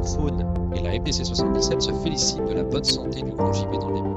Faune et la MDC 77 se félicitent de la bonne santé du grand gibier dans les mains.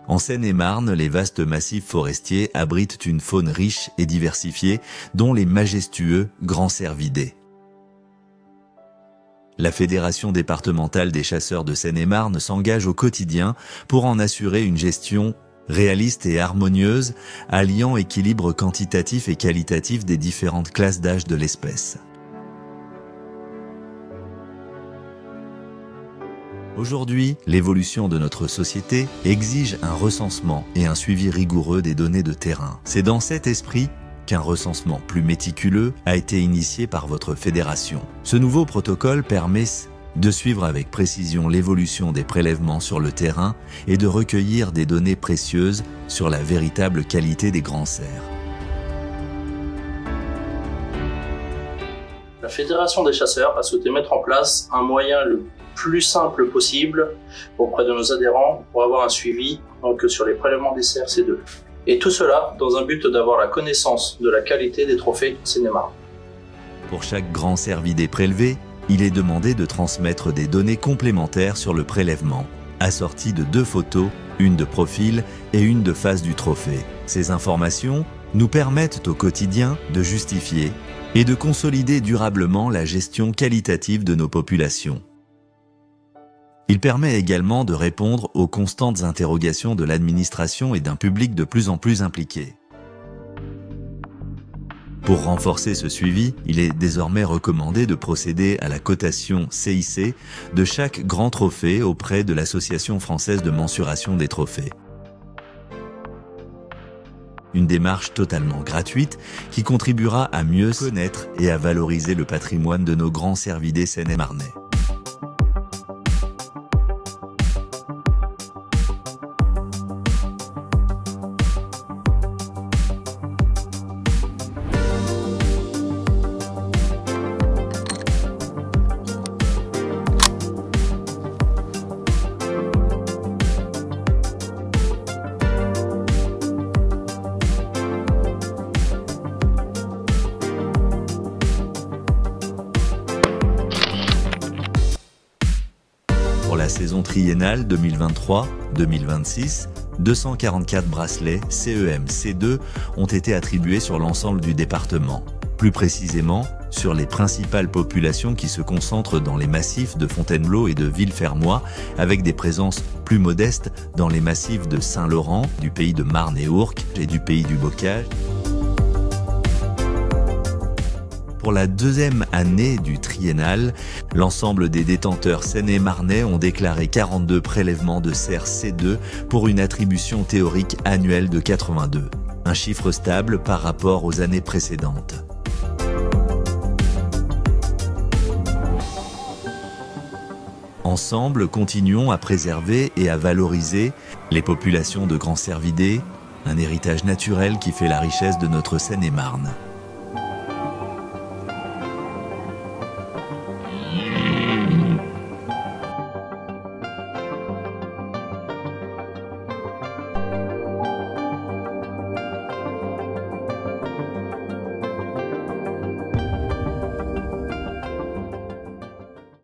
En Seine-et-Marne, les vastes massifs forestiers abritent une faune riche et diversifiée, dont les majestueux grands cervidés. La Fédération départementale des chasseurs de Seine-et-Marne s'engage au quotidien pour en assurer une gestion réaliste et harmonieuse, alliant équilibre quantitatif et qualitatif des différentes classes d'âge de l'espèce. Aujourd'hui, l'évolution de notre société exige un recensement et un suivi rigoureux des données de terrain. C'est dans cet esprit qu'un recensement plus méticuleux a été initié par votre fédération. Ce nouveau protocole permet de suivre avec précision l'évolution des prélèvements sur le terrain et de recueillir des données précieuses sur la véritable qualité des grands cerfs. La Fédération des chasseurs a souhaité mettre en place un moyen le plus simple possible auprès de nos adhérents pour avoir un suivi sur les prélèvements des cerfs C2. Et tout cela dans un but d'avoir la connaissance de la qualité des trophées Seine-et-Marne. Pour chaque grand cervidé prélevé, il est demandé de transmettre des données complémentaires sur le prélèvement, assorties de 2 photos, une de profil et une de face du trophée. Ces informations nous permettent au quotidien de justifier et de consolider durablement la gestion qualitative de nos populations. Il permet également de répondre aux constantes interrogations de l'administration et d'un public de plus en plus impliqué. Pour renforcer ce suivi, il est désormais recommandé de procéder à la cotation CIC de chaque grand trophée auprès de l'Association française de mensuration des trophées. Une démarche totalement gratuite qui contribuera à mieux connaître et à valoriser le patrimoine de nos grands cervidés seine-et-marnais. Pour la saison triennale 2023-2026, 244 bracelets CEM C2 ont été attribués sur l'ensemble du département. Plus précisément, sur les principales populations qui se concentrent dans les massifs de Fontainebleau et de Villefermois, avec des présences plus modestes dans les massifs de Saint-Laurent, du pays de Marne et Ourcq et du pays du Bocage. Pour la 2e année du triennal, l'ensemble des détenteurs seine-et-marnais ont déclaré 42 prélèvements de cerfs C2 pour une attribution théorique annuelle de 82, un chiffre stable par rapport aux années précédentes. Ensemble, continuons à préserver et à valoriser les populations de grands cervidés, un héritage naturel qui fait la richesse de notre Seine-et-Marne.